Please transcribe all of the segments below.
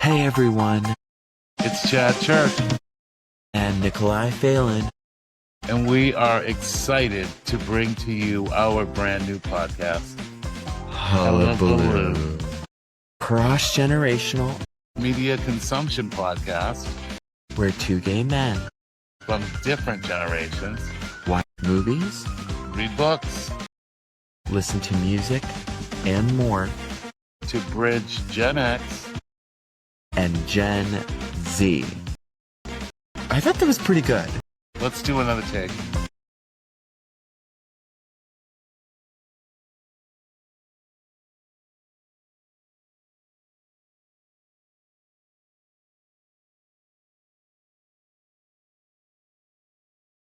Hey everyone, It's Chad Church, and Nikolai Phelan. and we are excited to bring to you our brand new podcast, Hullabaloo. Cross-generational, media consumption podcast where two gay men from different generations watch movies, read books listen to music, and more, to bridge Gen X. and Gen Z. I thought that was pretty good. Let's do another take.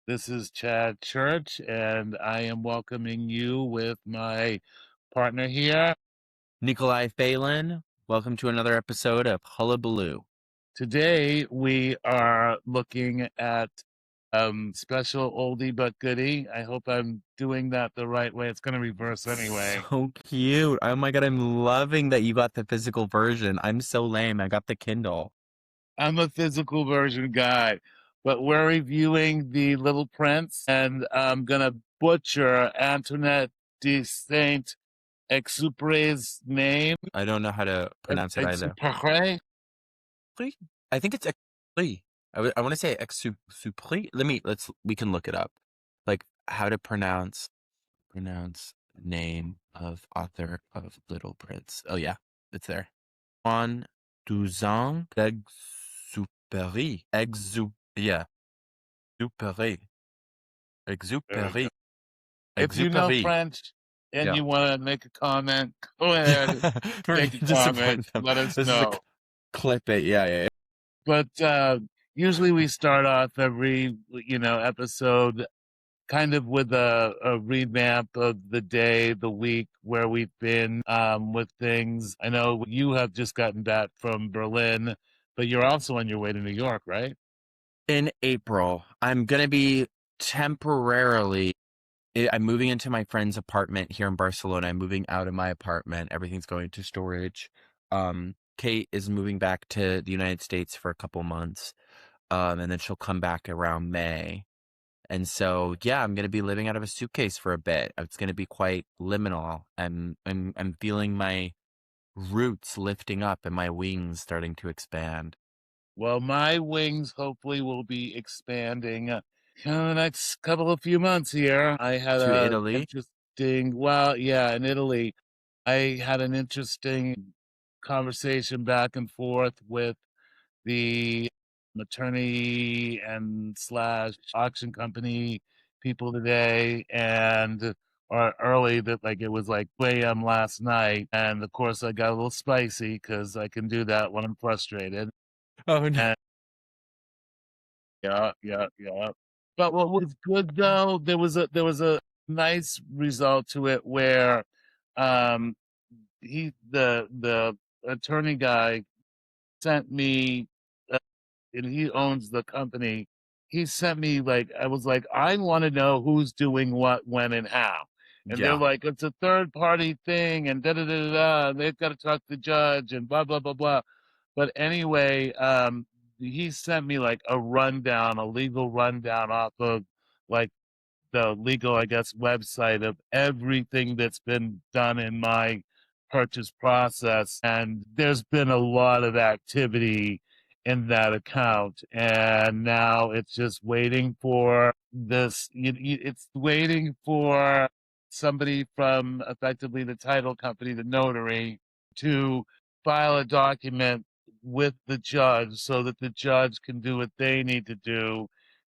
This is Chad Church, and I am welcoming you with my partner here. Nikolai Phelan, welcome to another episode of Hullabaloo. Today we are looking at special oldie but goodie. I hope I'm doing that the right way. It's going to reverse anyway. So cute. Oh my god, I'm loving that you got the physical version. I'm so lame. I got the Kindle. I'm a physical version guy, but we're reviewing The Little Prince, and I'm going to butcher Antoinette de Saint-Exupéry's name. I don't know how to pronounce it either. Exupéry? I think it's Exupéry. I want to say Exupéry. We can look it up. Like how to pronounce name of author of Little Prince. Oh yeah, it's there. Antoine Exupéry. Exupéry. Exupéry. If you know Exupéry. French and Yeah. you want to make a comment, go ahead. Make a comment. Let us know. Clip it. Yeah. But usually we start off every episode kind of with a revamp of the day, the week, where we've been with things. I know you have just gotten back from Berlin, but you're also on your way to New York, right? In April, I'm gonna be temporarily. I'm moving into my friend's apartment here in Barcelona. I'm moving out of my apartment. Everything's going to storage. Kate is moving back to the United States for a couple months, and then she'll come back around May. And so, yeah, I'm gonna be living out of a suitcase for a bit. It's gonna be quite liminal. I'm feeling my roots lifting up and my wings starting to expand. Well, my wings hopefully will be expanding in the next few months here. I had To a Italy. interesting, well, yeah, in Italy, I had an interesting conversation back and forth with the attorney and slash auction company people today, and or early that like it was like 2 a.m. last night, and of course I got a little spicy because I can do that when I'm frustrated. Oh no. And yeah. But what was good though, there was a nice result to it where um the attorney guy sent me and he owns the company. He sent me like I was like, I want to know who's doing what, when, and how. And they're Yeah. like, it's a third party thing, and da da da da da. And they've got to talk to the judge, and blah blah blah blah. But anyway, he sent me like a rundown, a legal rundown off of like the legal, I guess, website of everything that's been done in my purchase process. And there's been a lot of activity in that account. And now it's just waiting for this, it's waiting for somebody from effectively the title company, the notary, to file a document with the judge so that the judge can do what they need to do.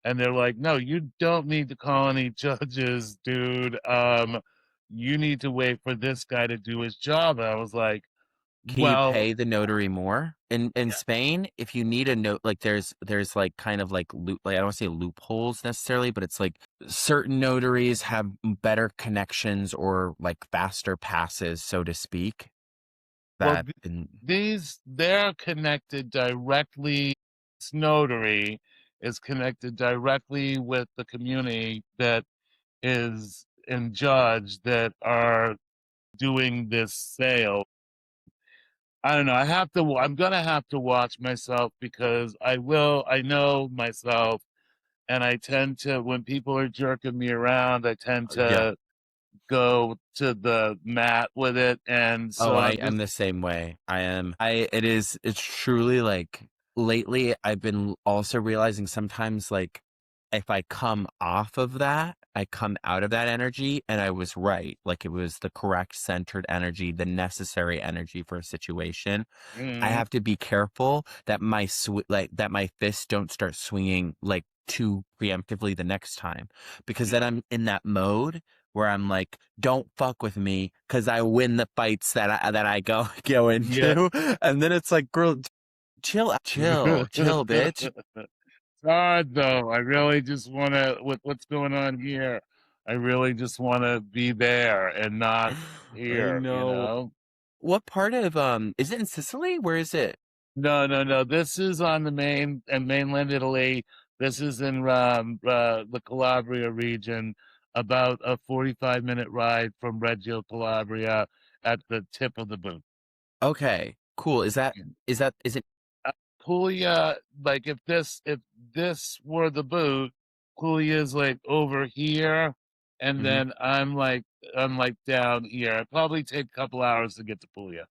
And they're like, no, you don't need to call any judges, dude. You need to wait for this guy to do his job. And I was like, Can you well, pay the notary more? In yeah. Spain, if you need a note, like there's like kind of like like I don't want to say loopholes necessarily, but it's like certain notaries have better connections or like faster passes, so to speak. Well, That in they're connected directly. This notary is connected directly with the community that is in judge that are doing this sale. I don't know. I'm gonna have to watch myself because I know myself, and I tend to, when people are jerking me around, I tend Yeah. to go to the mat with it. And Oh, so I I'm am just, the same way. It's truly like lately I've been also realizing sometimes like if I come off of that, I come out of that energy and I was right. Like it was the correct centered energy, the necessary energy for a situation. I mm, have to be careful that that my fists don't start swinging like too preemptively the next time because then I'm in that mode where I'm like, don't fuck with me because I win the fights that I go yeah. into, and then it's like, girl, chill, bitch. Hard though. I really just want to, with what's going on here, I really just want to be there and not I here, you know. know? What part of is it in Sicily? Where is it? No, no, no. This is on the mainland Italy. This is in the Calabria region, about a 45-minute ride from Reggio Calabria at the tip of the boot. Okay, cool. Is it Puglia, like if this were the boot, Puglia is like over here, and mhm. then I'm like down here. It probably take a couple hours to get to Puglia,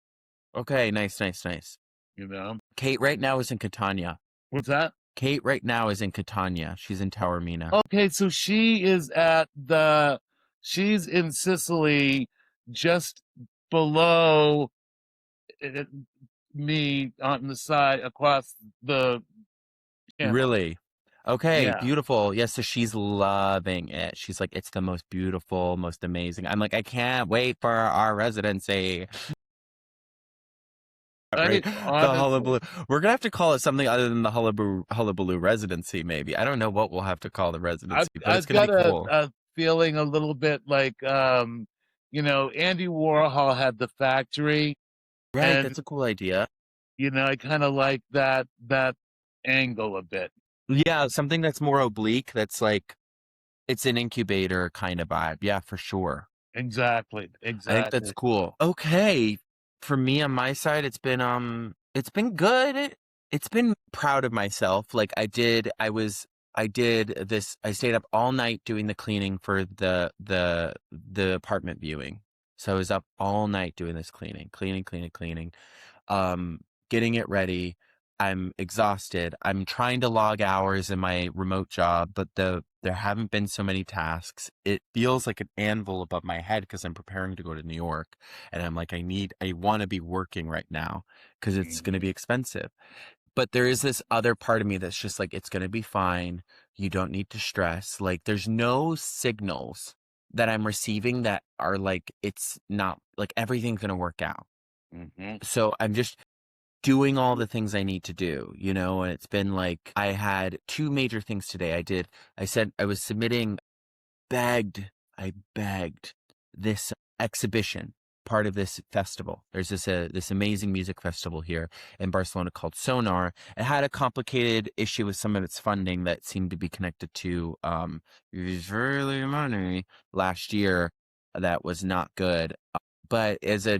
Okay, nice, nice, nice. you know? Kate right now is in Catania. What's that? Kate right now is in Catania. She's in Taormina. Okay, so she's in Sicily, just below uh, me on the side across the channel. Really? Okay, Yeah. beautiful. Yes, so she's loving it. She's like, it's the most beautiful, most amazing. I'm like, I can't wait for our residency. Right? The Honestly. Hullabaloo. We're gonna have to call it something other than the Hullabaloo residency, maybe. I don't know what we'll have to call the residency, but it's I've gonna be got cool. a feeling a little bit like Andy Warhol had the factory, Right, and that's a cool idea. I kind of like that angle a bit. Yeah, something that's more oblique, that's like it's an incubator kind of vibe. Yeah, for sure. Exactly, I think that's exactly. cool. Okay. For me on my side, it's been good. It's been proud of myself. Like I did this I stayed up all night doing the cleaning for the apartment viewing. So I was up all night doing this cleaning, um, getting it ready. I'm exhausted. I'm trying to log hours in my remote job, but there haven't been so many tasks. It feels like an anvil above my head because I'm preparing to go to New York, and I'm like, I want to be working right now because it's going to be Mhm, expensive. But there is this other part of me that's just like, it's going to be fine. You don't need to stress. Like, there's no signals that I'm receiving that are like, it's not like everything's going to work out. mhm. So I'm just doing all the things I need to do, and it's been like I had two major things today. I said I was submitting, begged, I begged this exhibition, part of this festival. There's this amazing music festival here in Barcelona called Sonar. It had a complicated issue with some of its funding that seemed to be connected to Israeli money last year that was not good. But as a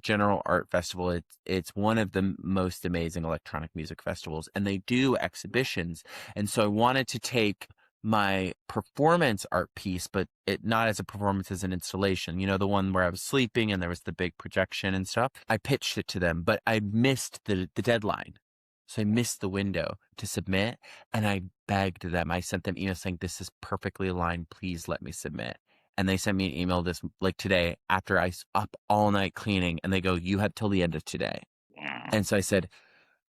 general art festival, it's one of the most amazing electronic music festivals, and they do exhibitions. And so I wanted to take my performance art piece, but it not as a performance, as an installation. The one where I was sleeping and there was the big projection and stuff. I pitched it to them, but I missed the deadline. So I missed the window to submit, and I begged them. I sent them emails saying, this is perfectly aligned. Please let me submit. And they sent me an email this like today after I was up all night cleaning, and they go, you have till the end of today. And so I said,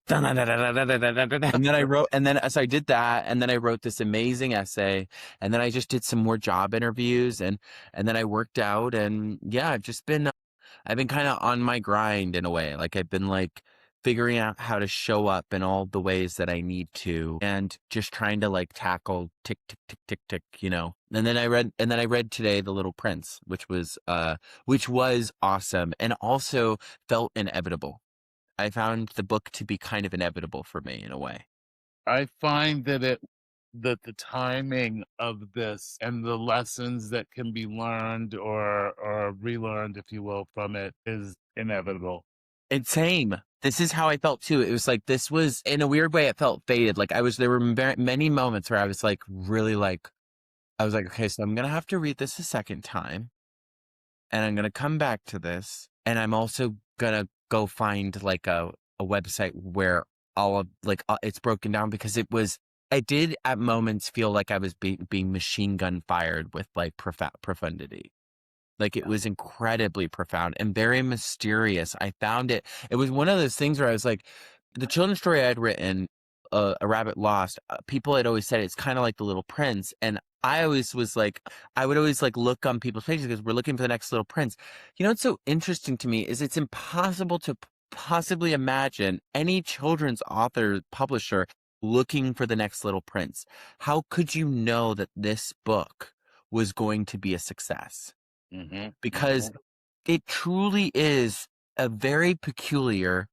and then I wrote, and then as I did that, and then I wrote this amazing essay, and then I just did some more job interviews, and then I worked out, and yeah, I've been kind of on my grind in a way. Like I've been like figuring out how to show up in all the ways that I need to, and just trying to like tackle tick tick tick tick tick, And then I read today The Little Prince, which was awesome and also felt inevitable. I found the book to be kind of inevitable for me in a way. I find that the timing of this and the lessons that can be learned or relearned, if you will, from it is inevitable. And same. This is how I felt too. It was like this was in a weird way. It felt faded. Like I was. There were many moments where I was like really like. I was like, okay, so I'm gonna have to read this a second time, and I'm gonna come back to this, and I'm also gonna go find like a website where all of like it's broken down because it was. I did at moments feel like I was being machine gun fired with like profundity. Like it Yeah. was incredibly profound and very mysterious. I found it. It was one of those things where I was like, the children's story I'd written, A Rabbit Lost. People had always said it's kind of like The Little Prince, and I always was like, I would always like look on people's pages because we're looking for the next Little Prince. You know what's so interesting to me is it's impossible to possibly imagine any children's author publisher looking for the next Little Prince. How could you know that this book was going to be a success? Mm-hmm. Because Mm-hmm. it truly is a very peculiar,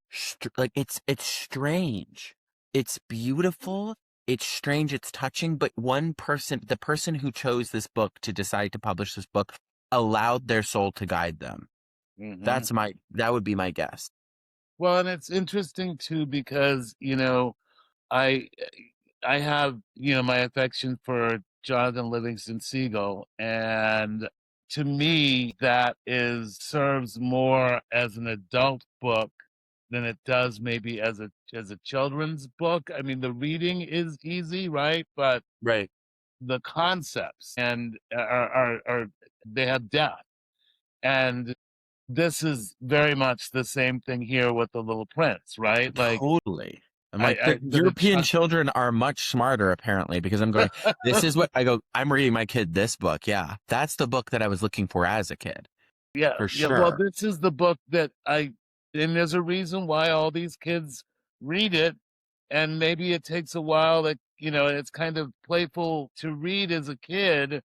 like it's strange. It's beautiful, it's strange, it's touching, but one person, the person who chose this book to decide to publish this book, allowed their soul to guide them. Mm-hmm. That would be my guess. Well, and it's interesting too because, I I have, my affection for Jonathan Livingston Seagull, and to me, that is serves more as an adult book than it does maybe as a children's book. I mean, the reading is easy, right? But Right. the concepts and are they have depth. And this is very much the same thing here with the Little Prince, right? Like Totally. I'm like, I the for the European children are much smarter, apparently, because I'm going, this is what I go, I'm reading my kid this book. Yeah. That's the book that I was looking for as a kid, Yeah, for yeah. Well, sure. this is the book that and there's a reason why all these kids read it, and maybe it takes a while. Like, it's kind of playful to read as a kid,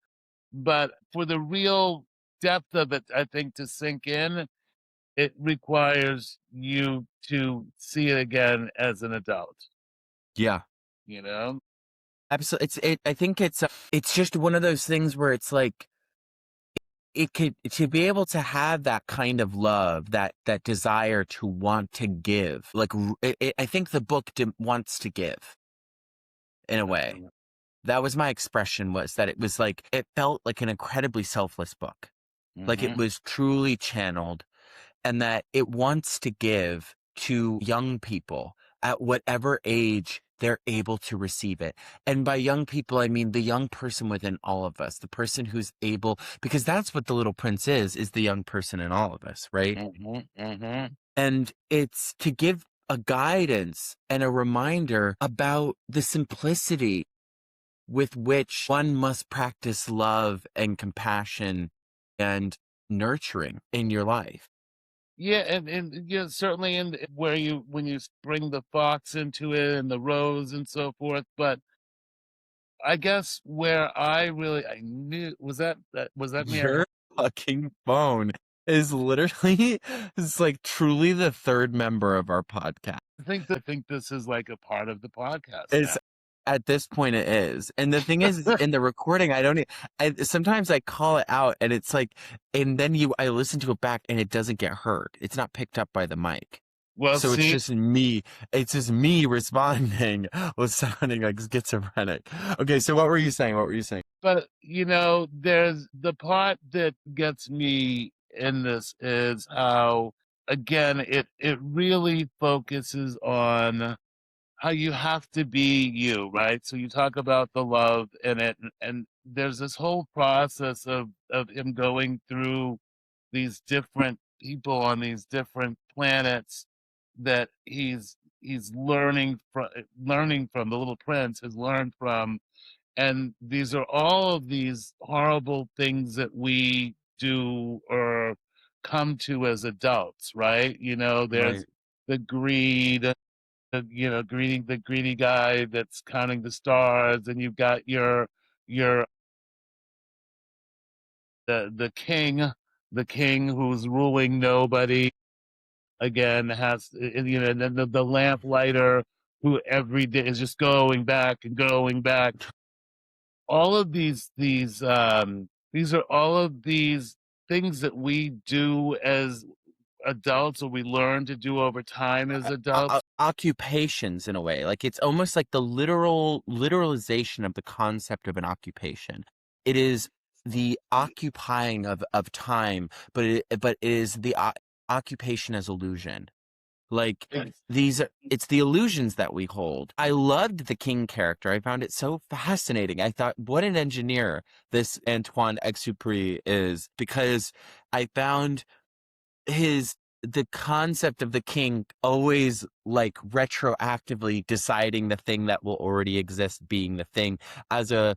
but for the real depth of it, I think to sink in, it requires you to see it again as an adult. Yeah. You know? Absolutely. I think it's just one of those things where it's like, it could, to be able to have that kind of love, that desire to want to give, like, I think the book wants to give in a way. Definitely. That was my expression, was that it was like, it felt like an incredibly selfless book. Like it Mm-hmm. was truly channeled, and that it wants to give to young people at whatever age they're able to receive it. And by young people, I mean the young person within all of us, the person who's able, because that's what the Little Prince is the young person in all of us, right? Mm-hmm. Mm-hmm. And it's to give a guidance and a reminder about the simplicity with which one must practice love and compassion and nurturing in your life. Yeah, and certainly in where when you bring the fox into it and the rose and so forth. But I guess where I knew was that me? Your fucking phone is literally is like truly the third member of our podcast. I think this is like a part of the podcast now. It's at this point it is. And the thing is in the recording, I don't I sometimes I call it out and it's like, and then I listen to it back and it doesn't get heard. It's not picked up by the mic. Well, So see, it's just me responding with sounding like schizophrenic. Okay, so what were you saying? What were you saying? but there's the part that gets me in this is how again it really focuses on how you have to be you, right? So you talk about the love in it, and there's this whole process of him going through these different people on these different planets that he's learning from the Little Prince has learned from, and these are all of these horrible things that we do or come to as adults, right? There's Right. the greed, the greedy guy that's counting the stars, and you've got your the king who's ruling nobody. Again, has and then the lamplighter who every day is just going back and going back. All of these are all of these things that we do as adults, or we learn to do over time as adults. Occupations in a way. Like it's almost like the literalization of the concept of an occupation. It is the occupying of time, but it is the occupation as illusion. Like it's the illusions that we hold. I loved the king character. I found it so fascinating. I thought, what an engineer this Antoine Exupéry is, because I found the concept of the king always like retroactively deciding the thing that will already exist being the thing as a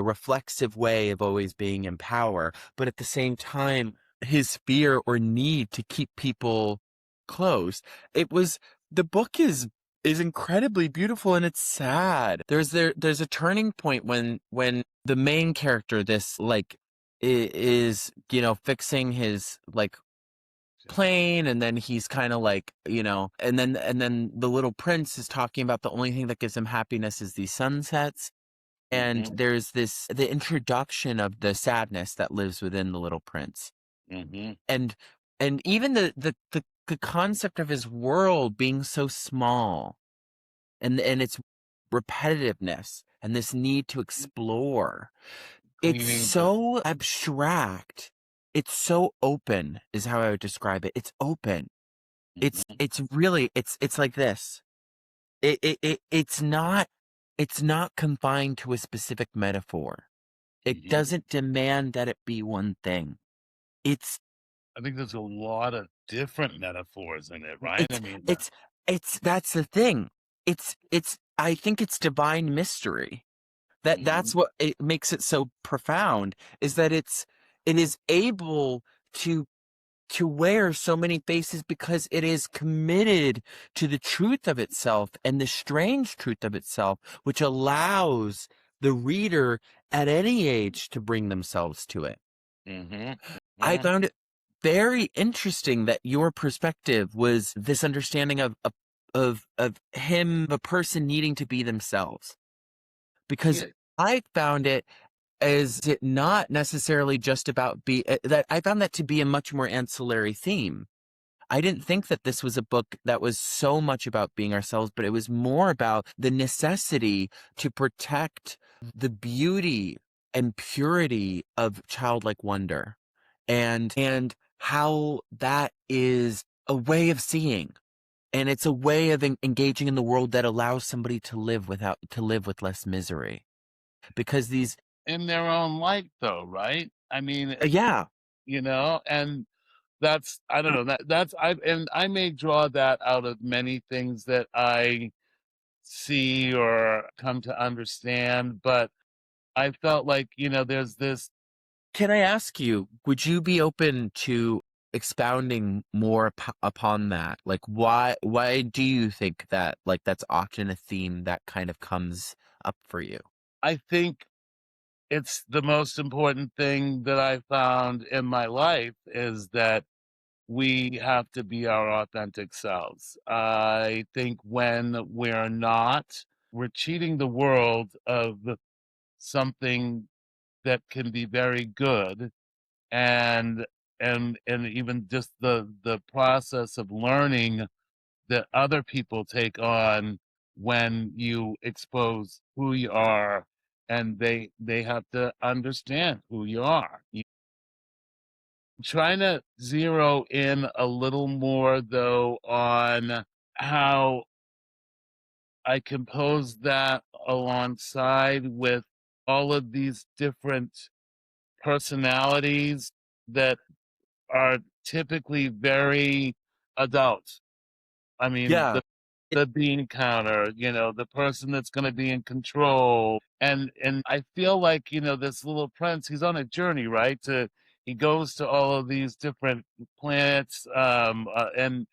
reflexive way of always being in power, but at the same time his fear or need to keep people close. It was the book is incredibly beautiful, and it's sad. There's a turning point when the main character, this like is, you know, fixing his like plane, and then he's kind of like, you know, and then the little prince is talking about the only thing that gives him happiness is these sunsets, and Mm-hmm. there's the introduction of the sadness that lives within the little prince, Mm-hmm. and even the concept of his world being so small, and its repetitiveness and this need to explore. It's Cleaning the. so abstract. It's so open is how I would describe it. It's open. Mm-hmm. It's really it's like this. It's not confined to a specific metaphor. It Mm-hmm. doesn't demand that it be one thing. It's I think there's a lot of different metaphors in it, right? I it's mean, it's it's that's the thing. It's I think it's divine mystery. mm-hmm. That's what it makes it so profound, is that it is able to wear so many faces because it is committed to the truth of itself and the strange truth of itself, which allows the reader at any age to bring themselves to it. Mm-hmm. I Mm-hmm. found it very interesting that your perspective was this understanding of him, a person needing to be themselves, because Yeah. I found it as it not necessarily just about that I found that to be a much more ancillary theme. I didn't think that this was a book that was so much about being ourselves, but it was more about the necessity to protect the beauty and purity of childlike wonder, and how that is a way of seeing, and it's a way of engaging in the world that allows somebody to live with less misery, because these In their own light, though, right? I mean, yeah. and that's, I don't know, that's I may draw that out of many things that I see or come to understand, but I felt like, there's this. Can I ask you, would you be open to expounding more upon that? Like, why do you think that, like, that's often a theme that kind of comes up for you? I think it's the most important thing that I found in my life is that we have to be our authentic selves. I think when we're not, we're cheating the world of something that can be very good, and and even just the process of learning that other people take on when you expose who you are, and they have to understand who you are. Trying to zero in a little more though on how I compose that alongside with all of these different personalities that are typically very adult. I mean, Yeah. the bean counter, the person that's going to be in control, and I feel like this little prince, he's on a journey, right? He goes to all of these different planets, and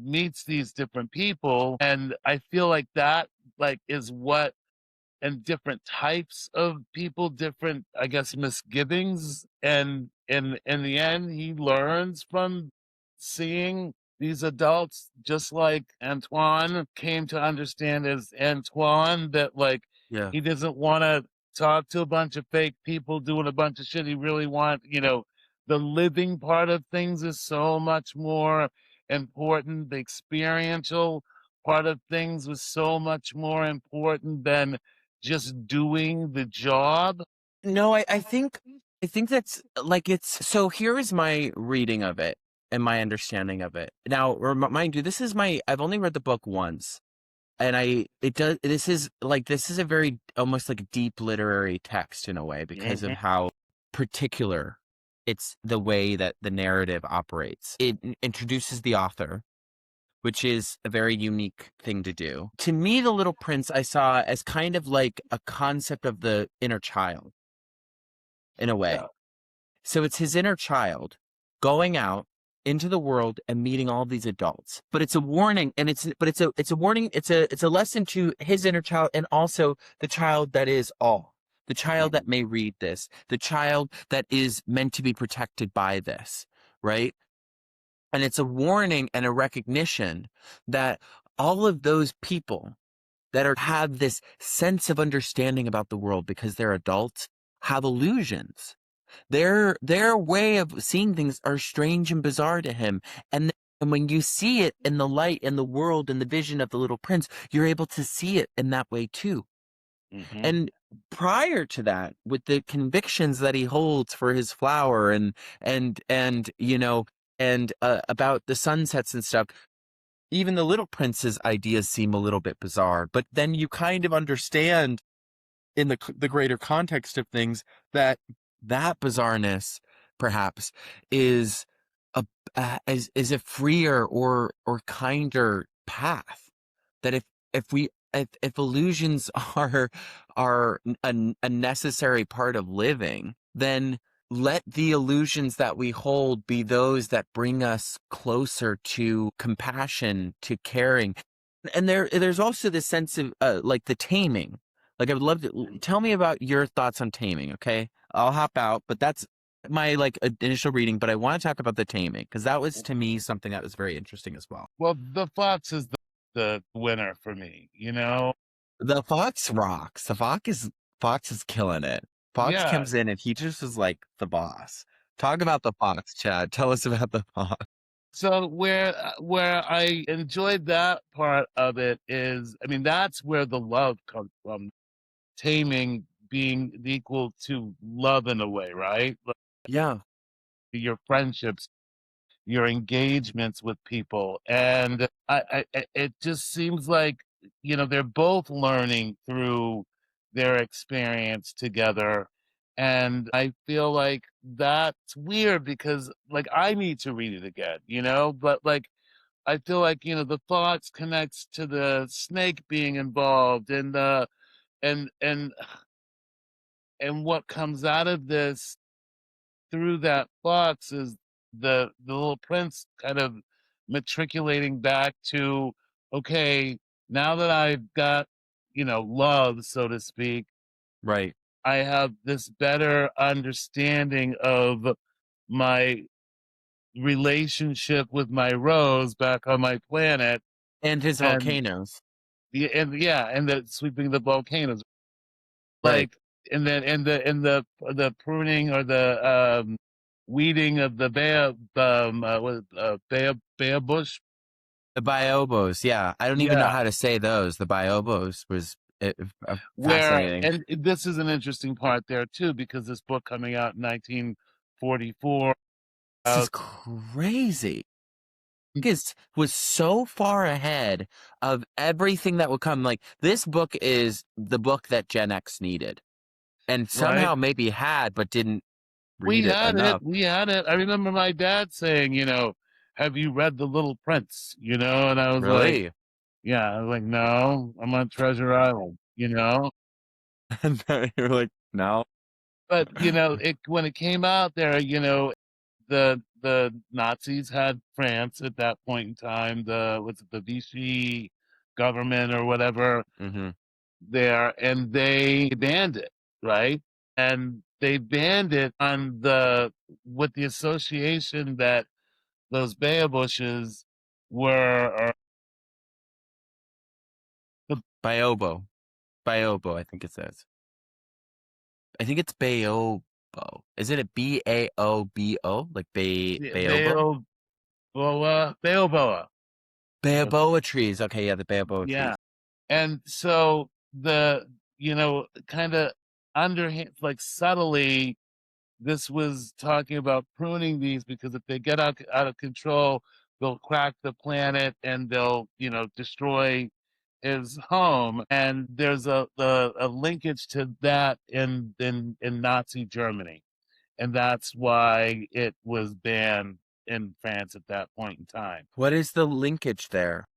meets these different people, and I feel like that like is what, and different types of people, different, I guess, misgivings. And in the end, he learns from seeing these adults, just like Antoine came to understand as Antoine, that like Yeah. he doesn't want to talk to a bunch of fake people doing a bunch of shit. He really want, the living part of things is so much more important. The experiential part of things was so much more important than just doing the job. No, I think that's like it's so here is my reading of it and my understanding of it. Now, mind you, this is my I've only read the book once. And it does this is a very almost like deep literary text in a way because of Mhm. how particular it's the way that the narrative operates. It introduces the author, which is a very unique thing to do. To me, The Little Prince I saw as kind of like a concept of the inner child in a Yeah. way. So it's his inner child going out into the world and meeting all these adults. But it's a warning, and it's a warning, it's a lesson to his inner child and also the child that is all. The child that Mhm. may read this, the child that is meant to be protected by this, right? And it's a warning and a recognition that all of those people that have this sense of understanding about the world because they're adults have illusions. Their way of seeing things are strange and bizarre to him. And when you see it in the light and the world and the vision of the little prince, you're able to see it in that way too. Mhm. And prior to that, with the convictions that he holds for his flower and about the sunsets and stuff, even the little prince's ideas seem a little bit bizarre. But then you kind of understand in the greater context of things that that bizarreness perhaps is a is a freer or kinder path that if illusions are a necessary part of living, then let the illusions that we hold be those that bring us closer to compassion, to caring. And there's also this sense of like the taming. Like I would love to tell me about your thoughts on taming, okay? I'll hop out, but that's my like initial reading, but I want to talk about the taming because that was to me something that was very interesting as well. Well, the fox is the winner for me, you know? The Fox rocks. Fox is killing it. Fox Yeah. comes in and he just is like the boss. Talk about the Fox, Chad. Tell us about the Fox. So where I enjoyed that part of it is, I mean, that's where the love comes from. Taming being equal to love in a way, right? Like Yeah, your friendships, your engagements with people, and it just seems like they're both learning through their experience together, and I feel like that's weird because like I need to read it again, but like I feel like the fox connects to the snake being involved and the and and and what comes out of this through that fox is the little prince kind of matriculating back to, okay, now that I've got love, so to speak, right. I have this better understanding of my relationship with my rose back on my planet, And his and volcanoes. and the sweeping the volcanoes, Right. like, and then and the pruning or the weeding of the baya bush. The biobos. Yeah. I don't even know Yeah, how to say those. The biobos was where, fascinating. and this is an interesting part there too, because this book coming out in 1944. This is uh, crazy. Is was so far ahead of everything that would come. Like this book is the book that Gen X needed and right, somehow maybe had but didn't we read it had it enough. we had it. I remember my dad saying, have you read The Little Prince, and I was like, Really? yeah, I was like, no, I'm on Treasure Island. And then you're like, no. But it when it came out there, the Nazis had France at that point in time. The what's it, the Vichy government or whatever Hmm. there, and they banned it, right? And they banned it on the with the association that those baya bushes were the Biobo. Biobo, I think it says. I think it's Bayo. Baobo? Is it a Baobo? Like Baobo? Baoboa. Baoboa trees. Okay, yeah, the Baoboa Yeah. trees. And so kind of underhand, like subtly, this was talking about pruning these because if they get out of control, they'll crack the planet and they'll, destroy his home. And there's a linkage to that in Nazi Germany. And that's why it was banned in France at that point in time. What is the linkage there?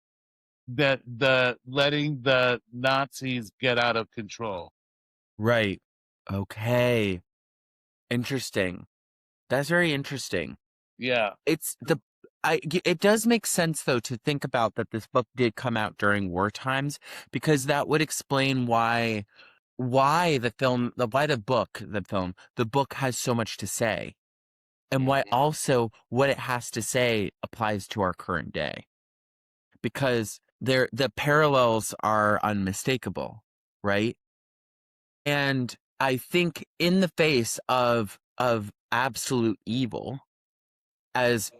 That the letting the Nazis get out of control. Right. Okay. Interesting. That's very interesting. Yeah. It does make sense though to think about that this book did come out during war times because that would explain why the book has so much to say and why also what it has to say applies to our current day because the parallels are unmistakable, right? And I think in the face of absolute evil, as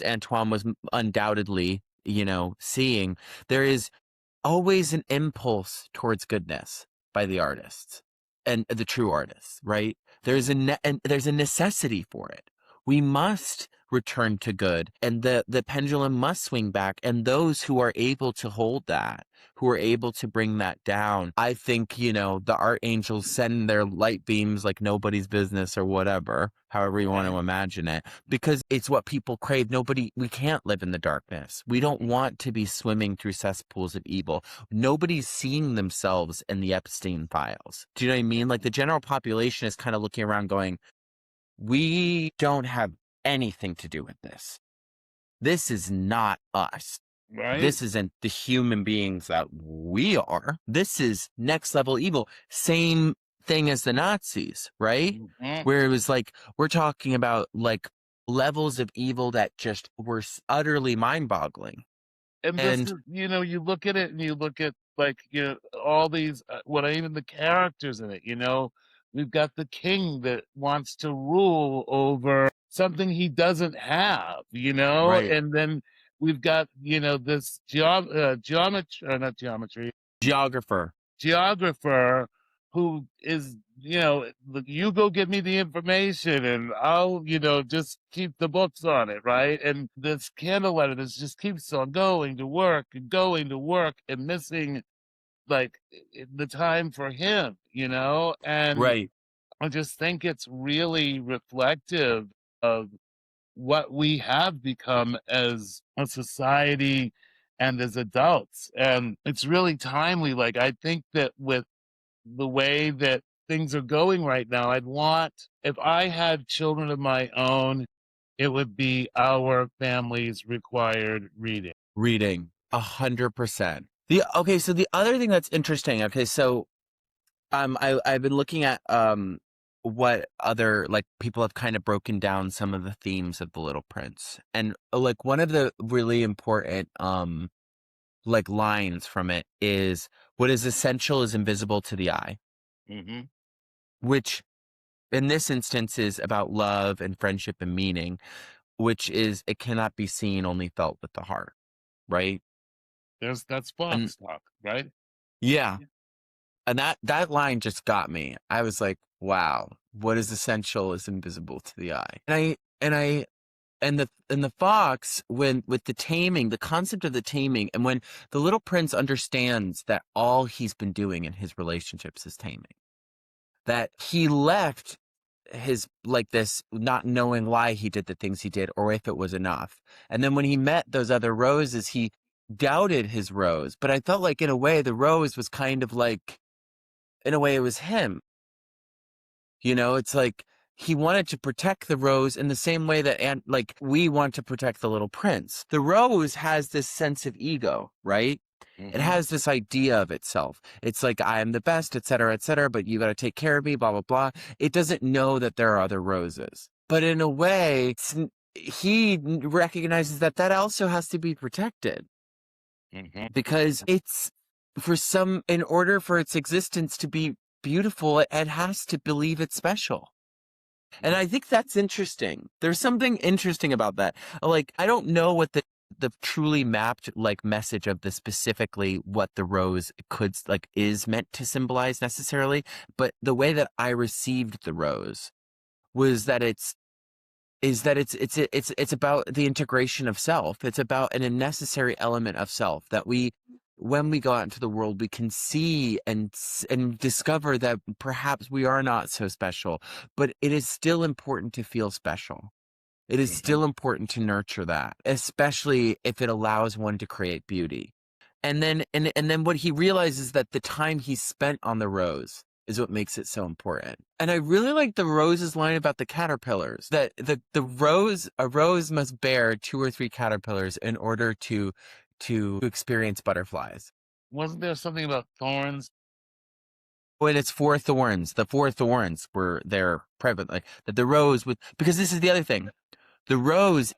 Antoine was undoubtedly, seeing, there is always an impulse towards goodness by the artists and the true artists, right? And there's a necessity for it. We must return to good and the pendulum must swing back. And those who are able to hold that, who are able to bring that down, I think, the art angels send their light beams like nobody's business or whatever, however you want to imagine it, because it's what people crave. We can't live in the darkness. We don't want to be swimming through cesspools of evil. Nobody's seeing themselves in the Epstein files. Do you know what I mean? Like the general population is kind of looking around going, we don't have anything to do with this. This is not us. Right. This isn't the human beings that we are. This is next level evil. Same thing as the Nazis, right? Where it was like, we're talking about like levels of evil that just were utterly mind boggling. And this And is, you look at it and you look at like, all these, even the characters in it, we've got the king that wants to rule over something he doesn't have, right. and then we've got, this geometry, or not geometry, Geographer. geographer who is, look, you go get me the information and I'll, just keep the books on it, right? And this candlelighter, this just keeps on going to work and going to work and missing like the time for him, and Right. I just think it's really reflective of what we have become as a society and as adults. And it's really timely. Like, I think that with the way that things are going right now, if I had children of my own, it would be our family's required reading. Reading. 100%. So the other thing that's interesting, okay, so I've been looking at what other like people have kind of broken down some of the themes of The Little Prince. And like one of the really important like lines from it is what is essential is invisible to the eye, Mm-hmm. which in this instance is about love and friendship and meaning, which is it cannot be seen, only felt with the heart, right? That's And Fox talk, right? yeah, and that line just got me. I was like, wow, what is essential is invisible to the eye. And the fox, when with the taming, the concept of the taming, and when the little prince understands that all he's been doing in his relationships is taming, that he left his like this not knowing why he did the things he did or if it was enough. And then when he met those other roses, he doubted his rose. But I felt like in a way the rose was kind of like, in a way it was him. It's like he wanted to protect the rose in the same way that like we want to protect the little prince. The rose has this sense of ego, right? It Mm-hmm. has this idea of itself. It's like, I am the best, et cetera, but you got to take care of me, blah, blah, blah. It doesn't know that there are other roses. But in a way, he recognizes that that also has to be protected Mm-hmm. because in order for its existence to be beautiful, it has to believe it's special. And I think that's interesting. There's something interesting about that. Like, I don't know what the truly mapped like message of the specifically what the rose could like is meant to symbolize necessarily, but the way that I received the rose was that it's about the integration of self. It's about an necessary element of self that we when we go out into the world we can see and discover that perhaps we are not so special, but it is still important to feel special. It is Mhm. still important to nurture that, especially if it allows one to create beauty. And then what he realizes that the time he spent on the rose is what makes it so important. And I really like the rose's line about the caterpillars, that a rose must bear two or three caterpillars in order to experience butterflies. Wasn't there something about thorns? When it's four thorns, the four thorns were there prevalent, like that the rose with, because this is the other thing. The rose,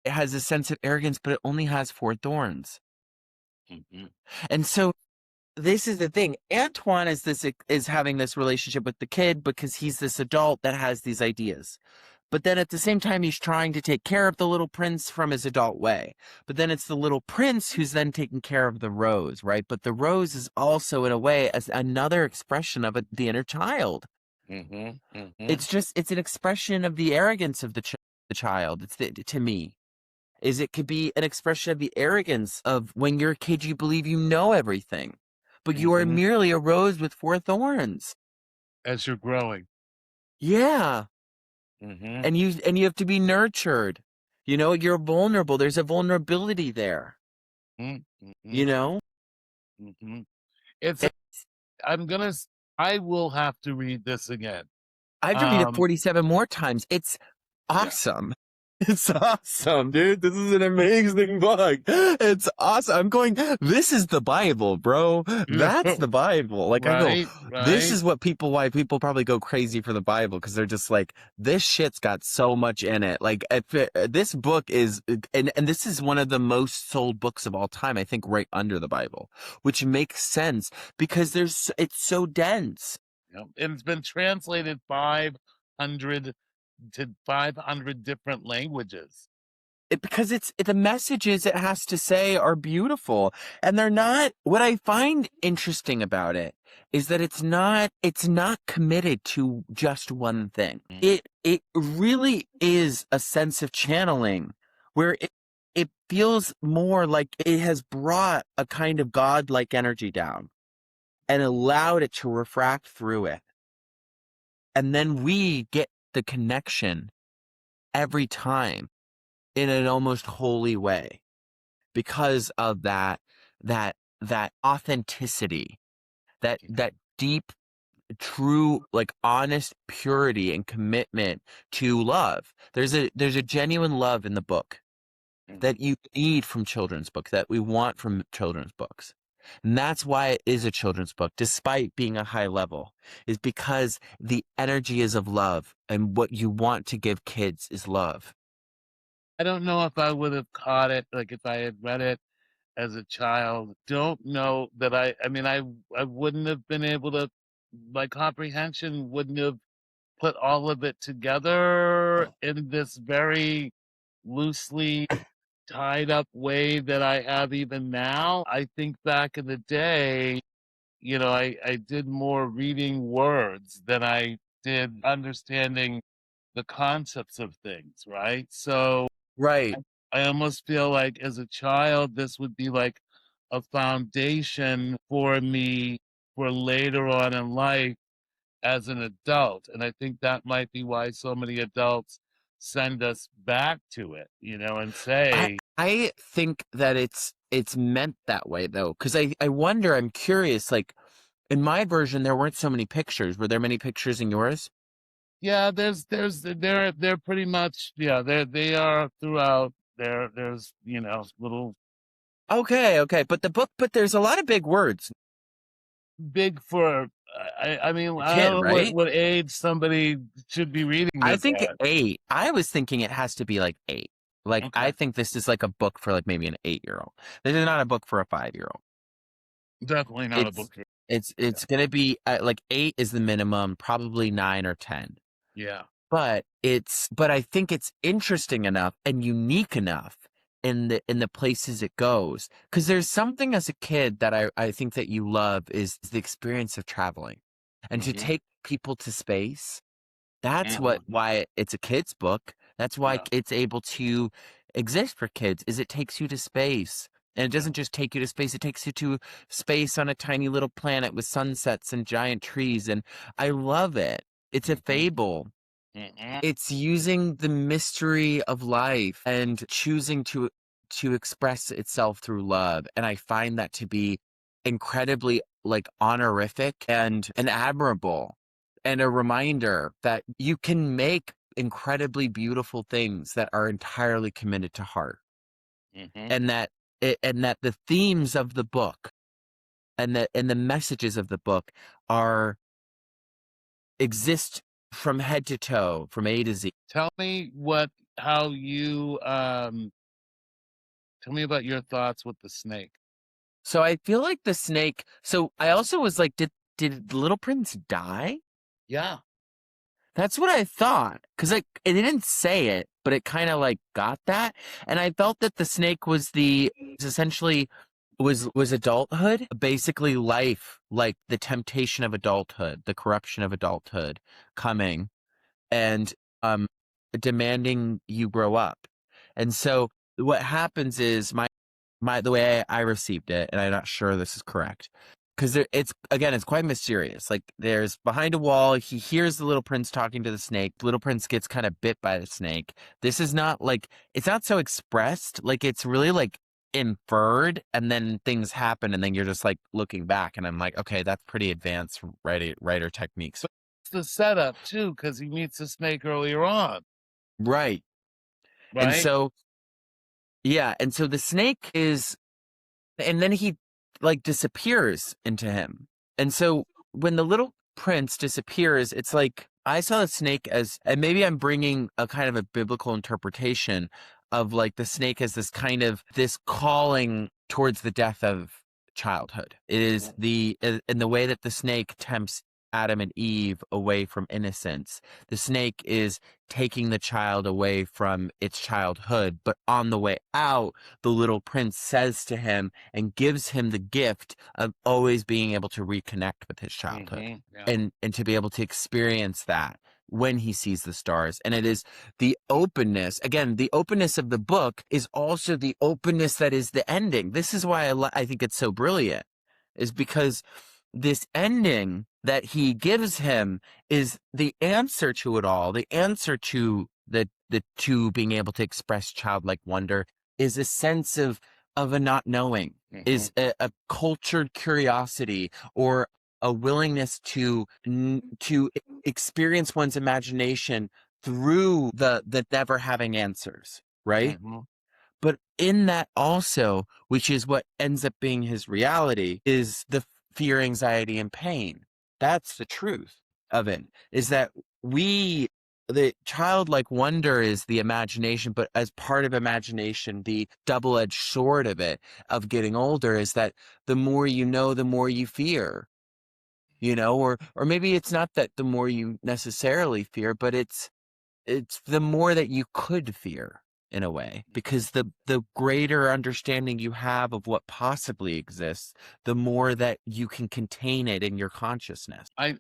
it has a sense of arrogance, but it only has four thorns. Mhm. And so this is the thing. Antoine is having this relationship with the kid because he's this adult that has these ideas. But then at the same time, he's trying to take care of the little prince from his adult way. But then it's the little prince who's then taking care of the rose, right? But the rose is also, in a way, as another expression of the inner child. Mhm. Mhm. It's an expression of the arrogance of the child. To me. Is it could be an expression of the arrogance of when you're a kid, you believe you know everything, but you are Mhm. merely a rose with four thorns. As you're growing. Yeah. Mhm. And you have to be nurtured. You know, you're vulnerable. There's a vulnerability there, Mhm. you Mhm. know? Mhm. It's. And I'm gonna. I will have to read this again. I have to read it Um. 47 more times. It's Yeah. awesome. It's awesome, dude. This is an amazing book. It's awesome. I'm going, this is the Bible, bro. That's the Bible. Like I go, Right. this Right. is why people probably go crazy for the Bible because they're just like, this shit's got so much in it. Like this book is, and this is one of the most sold books of all time, I think right under the Bible, which makes sense because it's so dense. Yep. And it's been translated 500 to 500 different languages. Because the messages it has to say are beautiful, and they're not. What I find interesting about it is that it's not committed to just one thing. Mm. It really is a sense of channeling where it feels more like it has brought a kind of godlike energy down and allowed it to refract through it, and then we get the connection every time in an almost holy way because of that authenticity, that deep, true, like honest purity and commitment to love. There's a genuine love in the book Mhm. that you need from children's books, that we want from children's books. And that's why it is a children's book, despite being a high level, is because the energy is of love, and what you want to give kids is love. I don't know if I would have caught it, like if I had read it as a child. Don't know that I mean, I wouldn't have been able to, my comprehension wouldn't have put all of it together in this very loosely tied up way that I have even now. I think back in the day, I did more reading words than I did understanding the concepts of things, right? So Right. I, I almost feel like as a child, this would be like a foundation for me for later on in life as an adult. And I think that might be why so many adults send us back to it, and I say, I think that it's meant that way though, because I wonder, I'm curious, like in my version there weren't so many pictures. Were there many pictures in yours? yeah, they're pretty much, yeah, they are throughout there. There's, little Okay, okay, but there's a lot of big words. big for, I mean, A I don't kid, know what, right? what age somebody should be reading I this think at. 8. I was thinking it has to be like 8. Like I Okay. think this is like a book for like maybe an 8-year-old. This is not a book for a 5-year-old. Definitely not a It's book for, it's yeah. it's gonna be like 8 is the minimum, probably 9 or 10. Yeah. but I think it's interesting enough and unique enough in the places it goes. Because there's something as a kid that I think that you love is the experience of traveling. And to Mm-hmm. take people to space, that's Mm-hmm. why it's a kid's book. That's why Yeah. it's able to exist for kids, is it takes you to space. And it Yeah. doesn't just take you to space, it takes you to space on a tiny little planet with sunsets and giant trees. And I love it. It's a Mm-hmm. fable. Mm-hmm. It's using the mystery of life and choosing to express itself through love. And I find that to be incredibly like honorific and admirable, and a reminder that you can make incredibly beautiful things that are entirely committed to heart, Mm-hmm. and that and that the themes of the book and the messages of the book are exist from head to toe, from A to Z. Tell me how you tell me about your thoughts with the snake. So I feel like the snake. So I also was like, did the Little Prince die? Yeah. That's what I thought, because like it didn't say it, but it kind of like got that, and I felt that the snake was essentially was adulthood, basically life, like the temptation of adulthood, the corruption of adulthood coming, and um demanding you grow up. And so what happens is the way I received it, and I'm not sure this is correct, because it's again, it's quite mysterious. Like there's behind a wall, he hears the little prince talking to the snake. Little prince gets kind of bit by the snake. This is not like it's not so expressed. Like it's really like inferred, and then things happen, and then you're just like looking back, and I'm like, okay, that's pretty advanced writer techniques, But it's the setup too, because he meets the snake earlier on, right? And right? so yeah, and so the snake is. And then he like disappears into him. And so when the little prince disappears, it's like I saw the snake as, and maybe I'm bringing a kind of a biblical interpretation of like the snake as this kind of this calling towards the death of childhood. It is in the way that the snake tempts Adam and Eve away from innocence. The snake is taking the child away from its childhood, but on the way out, the little prince says to him and gives him the gift of always being able to reconnect with his childhood, Mm-hmm. Yeah. and to be able to experience that when he sees the stars. And it is the openness, again, the openness of the book is also the openness that is the ending. This is why I think it's so brilliant, is because this ending that he gives him is the answer to it all, the answer to the two being able to express childlike wonder, is a sense of a not knowing, Mm-hmm. is a cultured curiosity, or a willingness to experience one's imagination through the never having answers, right? Mm-hmm. But in that also, which is what ends up being his reality, is the fear, anxiety, and pain. That's the truth of it, is that the childlike wonder is the imagination, but as part of imagination, the double-edged sword of it, of getting older, is that the more you know, the more you fear, or maybe it's not that the more you necessarily fear, but it's the more that you could fear, in a way, because the greater understanding you have of what possibly exists, the more that you can contain it in your consciousness. I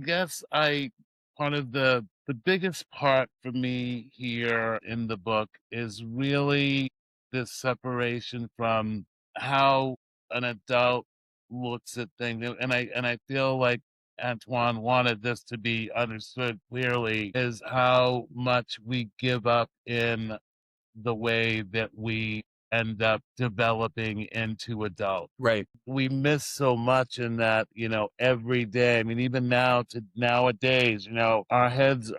guess I part of the biggest part for me here in the book is really this separation from how an adult looks at things, and I feel like Antoine wanted this to be understood clearly, is how much we give up in the way that we end up developing into adults. Right. We miss so much in that, every day. I mean, even now to nowadays, our heads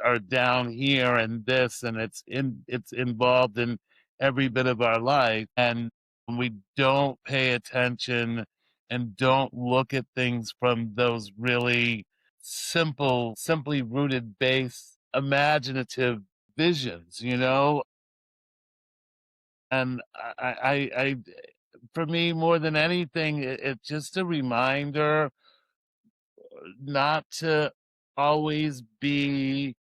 are down here and this, and it's involved in every bit of our life. And we don't pay attention and don't look at things from those really simply rooted base imaginative visions. And for me, more than anything, it's just a reminder not to always be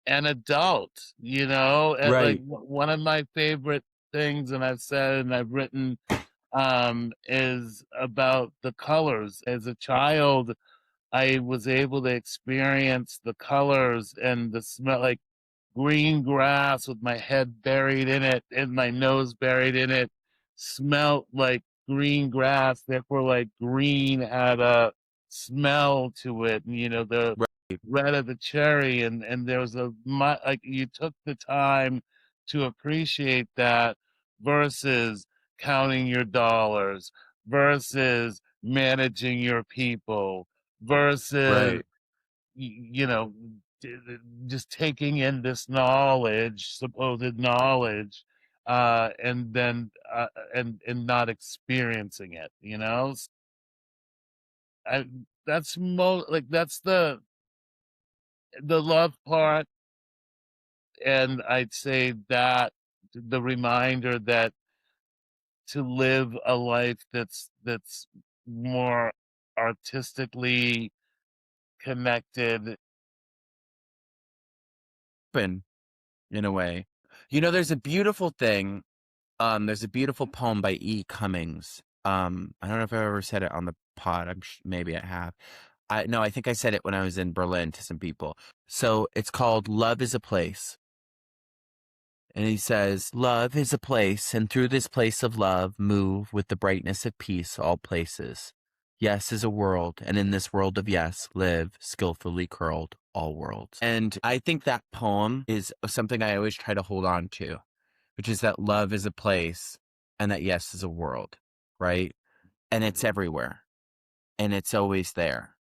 an adult, you know, like Right. one of my favorite things, and I've said and I've written, is about the colors. As a child, I was able to experience the colors and the smell, like green grass with my head buried in it and my nose buried in it, smelt like green grass. Therefore, like green had a smell to it, and you know the Right. red of the cherry, and there was like you took the time to appreciate that versus counting your dollars, versus managing your people, versus Right. you know, just taking in this knowledge, supposed knowledge, and then and not experiencing it. You know, I that's like that's the love part, and I'd say that the reminder that to live a life that's more artistically connected. Open in a way. You know, there's a beautiful thing. There's a beautiful poem by E. Cummings. I don't know if I've ever said it on the pod. Maybe I have. No, I think I said it when I was in Berlin to some people. So it's called "Love is a Place." And he says, "Love is a place, and through this place of love, move with the brightness of peace all places. Yes is a world, and in this world of yes, live skillfully curled all worlds." And I think that poem is something I always try to hold on to, which is that love is a place and that yes is a world, right? And it's everywhere and it's always there.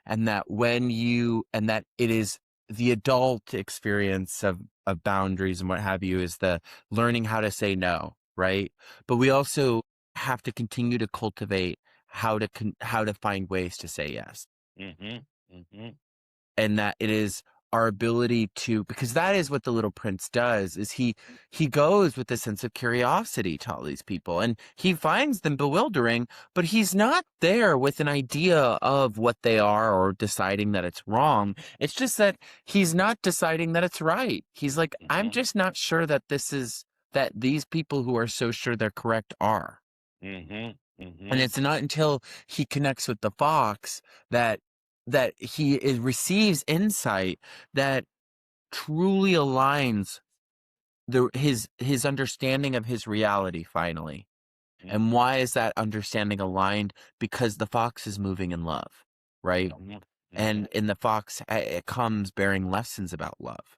And that and that it is the adult experience of boundaries and what have you is the learning how to say no, right? But we also have to continue to cultivate how to find ways to say yes, Hmm. Hmm. and that it is our ability to, because that is what the little prince does, is he goes with a sense of curiosity to all these people and he finds them bewildering, but he's not there with an idea of what they are or deciding that it's wrong. It's just that he's not deciding that it's right. He's like, I'm Hmm. just not sure that that these people who are so sure they're correct are. Hmm. And Hmm. it's not until he connects with the fox that receives insight that truly aligns his understanding of his reality finally. And Hmm. why is that understanding aligned? Because the fox is moving in love, right? Hmm. Hmm. And in the fox, it comes bearing lessons about love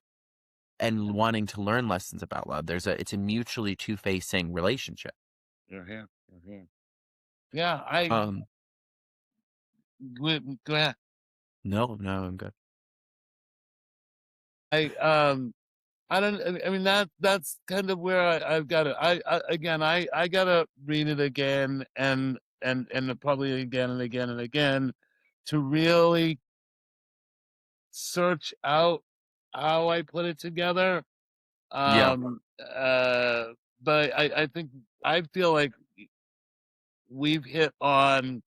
and wanting to learn lessons about love. It's a mutually two-facing relationship. You're here. You're here. Yeah, Um, go ahead. no, no, I'm good. I I don't. I mean that's kind of where I've got to. I again. I gotta read it again and probably again and again and again to really search out how I put it together. Yeah. But I think I feel like we've hit on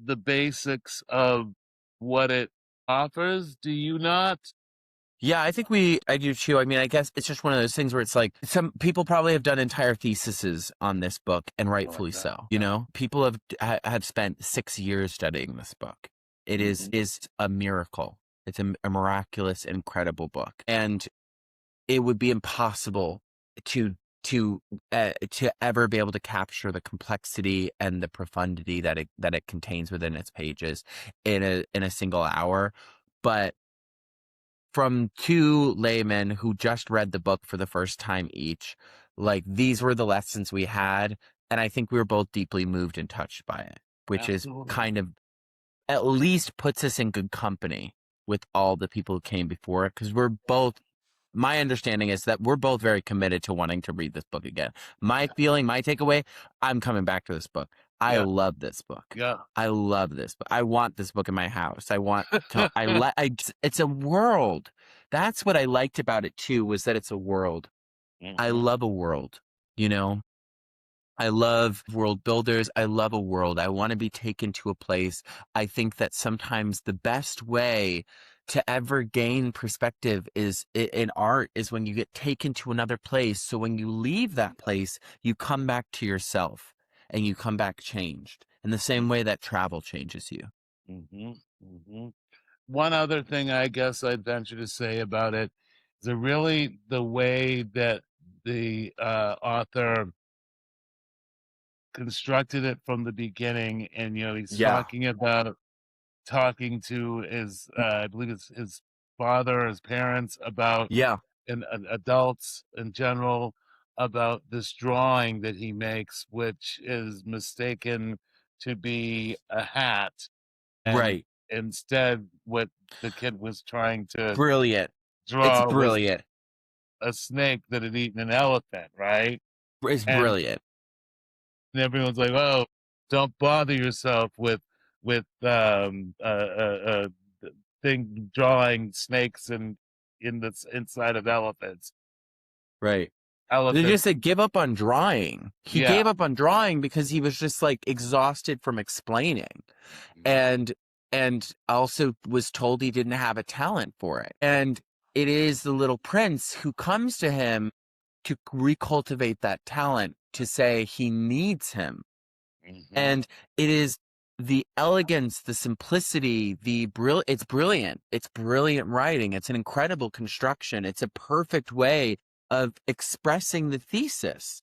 the basics of what it offers. Do you not? Yeah, I do too. I mean, I guess it's just one of those things where it's like some people probably have done entire theses on this book, and Oh, rightfully yeah, so. You yeah. know, people have spent 6 years studying this book. It Hmm. is a miracle. It's a miraculous, incredible book, and it would be impossible to to ever be able to capture the complexity and the profundity that it contains within its pages in a single hour. But from two laymen who just read the book for the first time each, like these were the lessons we had, and I think we were both deeply moved and touched by it, which is Absolutely. kind of at least puts us in good company with all the people who came before it, because we're both, my understanding is that we're both very committed to wanting to read this book again. My feeling, my takeaway, I'm coming back to this book. I Yeah, love this book. yeah. I love this book. I want this book in my house. I want to, it's a world. That's what I liked about it too, was that it's a world. I Hmm. love a world, you know? I love world builders. I love a world. I want to be taken to a place. I think that sometimes the best way to ever gain perspective in art is when you get taken to another place. So when you leave that place, you come back to yourself and you come back changed in the same way that travel changes you. Mm-hmm. Mm-hmm. One other thing I guess I'd venture to say about it is that really the way that the author constructed it from the beginning, and he's Yeah. talking about talking to his I believe it's his father, his parents, about Yeah. and adults in general, about this drawing that he makes, which is mistaken to be a hat, and Right. instead what the kid was trying to Brilliant. It's draw was brilliant. a snake that had eaten an elephant, right? It's And brilliant. everyone's like, "Oh, don't bother yourself with thing drawing snakes in the inside of elephants." Right. They Elephant, just said give up on drawing. He yeah, gave up on drawing because he was just like exhausted from explaining. yeah, And also was told he didn't have a talent for it. And it is the little prince who comes to him to recultivate that talent, to say he needs him. hmm, And it is the elegance, the simplicity, it's brilliant. It's brilliant writing. It's an incredible construction. It's a perfect way of expressing the thesis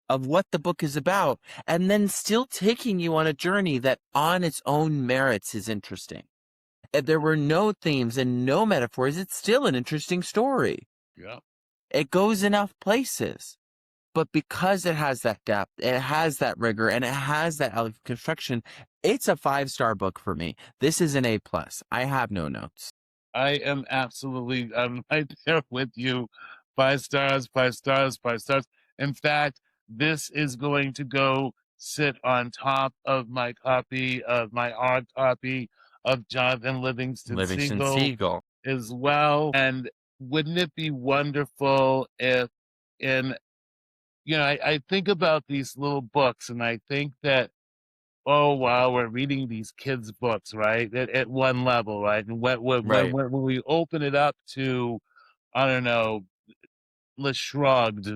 of what the book is about, and then still taking you on a journey that on its own merits is interesting. If there were no themes and no metaphors, it's still an interesting story. yeah. It goes enough places. But because it has that depth, it has that rigor, and it has that elegant construction, it's a 5-star book for me. This is an A plus. I have no notes. I am absolutely, I'm right there with you. 5 stars, 5 stars, 5 stars. In fact, this is going to go sit on top of my copy of my hard copy of Jonathan Livingston Livingston Seagull Seagull. as well. And wouldn't it be wonderful if, in, I think about these little books, and I think that, oh wow, we're reading these kids' books, right? At one level, right? And Right. when we open it up to, I don't know, Le Shrugged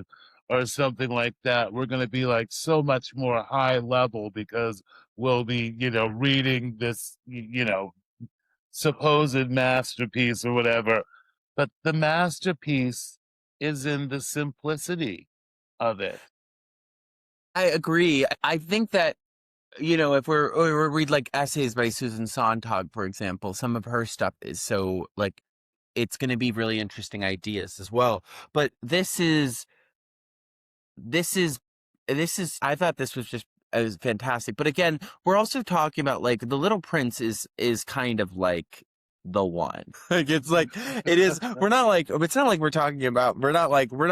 or something like that, we're going to be like so much more high level because we'll be, reading this, supposed masterpiece or whatever. But the masterpiece is in the simplicity of it. I agree. I think that, if or read like essays by Susan Sontag, for example, some of her stuff is so like it's going to be really interesting ideas as well. But this is I thought this was just was fantastic. But again, we're also talking about like the Little Prince is kind of like the one. Like it's like it is we're not like it's not like we're not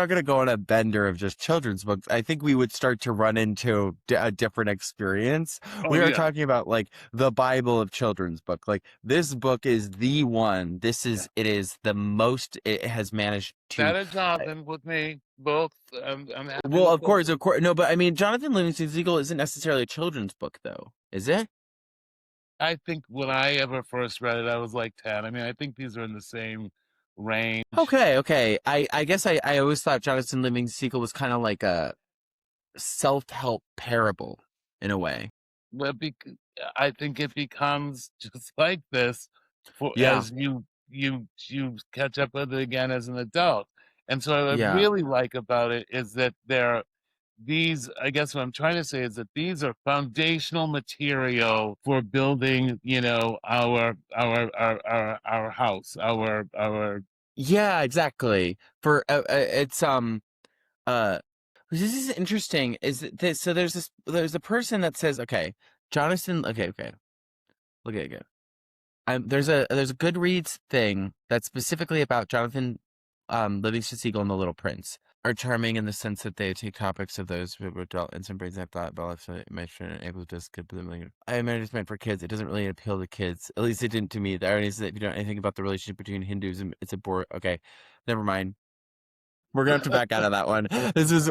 going to go on a bender of just children's books. I think we would start to run into a different experience. Oh We are yeah, talking about like the Bible of children's book. Like this book is the one. yeah. It is the most it has managed That to. and Jonathan with me both. I'm happy Well, with both. of course. No, but I mean, Jonathan Livingston Seagull isn't necessarily a children's book, though, is it? I think when I ever first read it, I was like 10. I mean, I think these are in the same range. Okay, okay. I guess I always thought Jonathan Livingston Seagull was kind of like a self-help parable in a way. But I think it becomes just like this for Yeah, as you catch up with it again as an adult. And so what I yeah. really like about it is that I guess what I'm trying to say is that these are foundational material for building, our house, our Yeah, exactly. For it's uh this is interesting is that so there's a person that says, okay, Jonathan, okay. Look at it. There's a Goodreads thing that's specifically about Jonathan Livingston Seagull and the Little Prince are charming in the sense that they take topics of those who were adult and some brings up thought about and able to just I imagine it's meant for kids. It doesn't really appeal to kids. At least it didn't to me. The irony is that if you don't know anything about the relationship between Hindus and it's a bore. Okay, never mind. We're gonna have to back out of that one.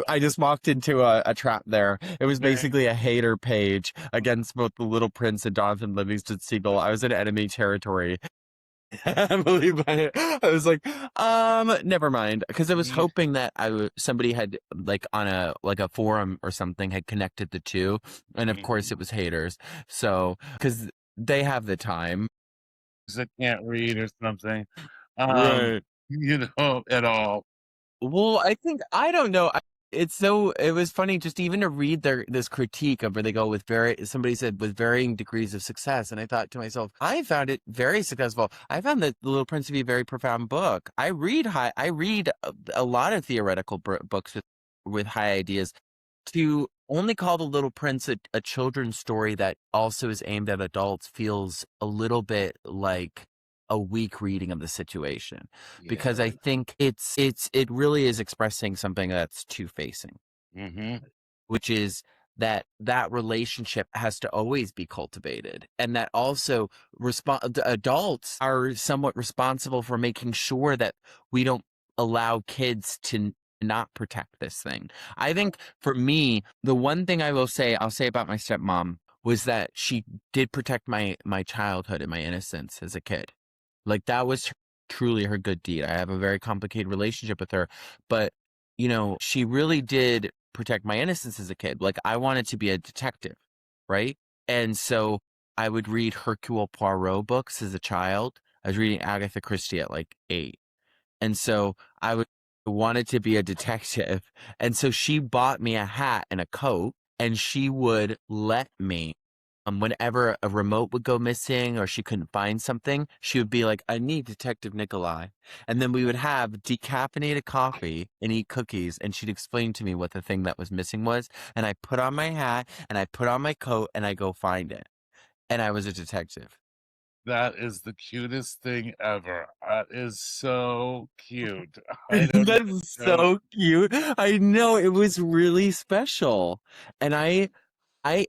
I just walked into a trap there. It was right. basically a hater page against both the Little Prince and Jonathan Livingston Seagull. I was in enemy territory. Emily Bennett. I was like, never mind, because I was Yeah. hoping that somebody had like on a forum or something had connected the two, and of course Mhm. it was haters. So because they have the time, I can't read or something. Um, right? at all. Well, I think I don't know. It was funny just even to read this critique of where they go with somebody said with varying degrees of success, and I thought to myself, I found it very successful. I found the Little Prince to be a very profound book. I read a lot of theoretical books with high ideas. To only call The Little Prince a children's story that also is aimed at adults feels a little bit like a weak reading of the situation, because I Yeah. think it really is expressing something that's two-facing, Mhm. which is that relationship has to always be cultivated, and that also adults are somewhat responsible for making sure that we don't allow kids to not protect this thing. I think for me, the one thing I'll say about my stepmom was that she did protect my childhood and my innocence as a kid. Like that was truly her good deed. I have a very complicated relationship with her, but she really did protect my innocence as a kid. Like I wanted to be a detective, right? And so I would read Hercule Poirot books as a child. I was reading Agatha Christie at like 8. And so wanted to be a detective. And so she bought me a hat and a coat, and she would let me, whenever a remote would go missing or she couldn't find something, she would be like, I need Detective Nikolai. And then we would have decaffeinated coffee and eat cookies. And she'd explain to me what the thing that was missing was. And I put on my hat and I put on my coat and I go find it. And I was a detective. That is the cutest thing ever. That is so cute. I don't even That's know. so cute. I know it was really special. And I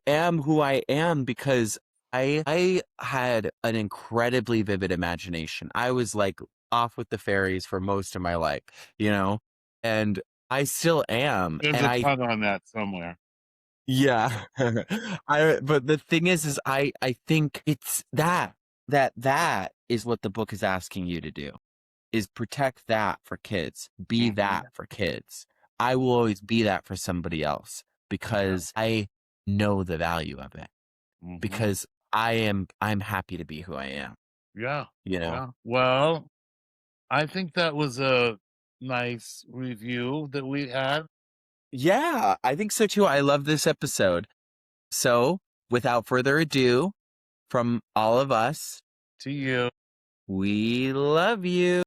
am who I am because I had an incredibly vivid imagination. I was like off with the fairies for most of my life, you know? And I still am. There's And a pun on that somewhere. yeah. But the thing is I think it's that is what the book is asking you to do, is protect that for kids. Be Mhm. that for kids. I will always be that for somebody else Yeah. because I know the value of it. Mhm. Because I'm happy to be who I am, Yeah. you know? Yeah. Well, I think that was a nice review that we had. Yeah, I think so too. I love this episode. So, without further ado, from all of us, To you. we love you.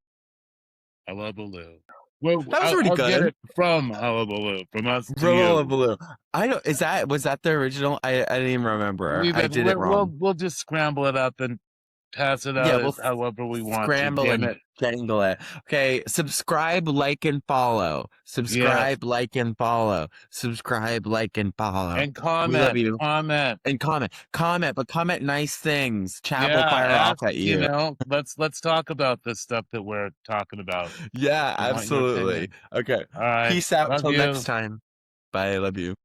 Hullabaloo. Well, That was I'll, pretty I'll get good. it from Hullabaloo, from us to Hula you. Baloo. I don't, was that the original? I didn't even remember. Leave I it. did it We'll wrong. we'll just scramble it up and pass it Yeah, out we'll as however we want to. scramble Damn and it. jangle it. Okay, subscribe, like, and follow. Yes. Subscribe, like, and follow. Subscribe, like, and follow. And We love comment. you. Comment. And comment, but comment nice things. Chat will Yeah. fire off Ask, at you. let's talk about this stuff that we're talking about. Yeah, We want your absolutely. opinion. Okay. All right. Peace out Love till next you. time. Bye. I love you.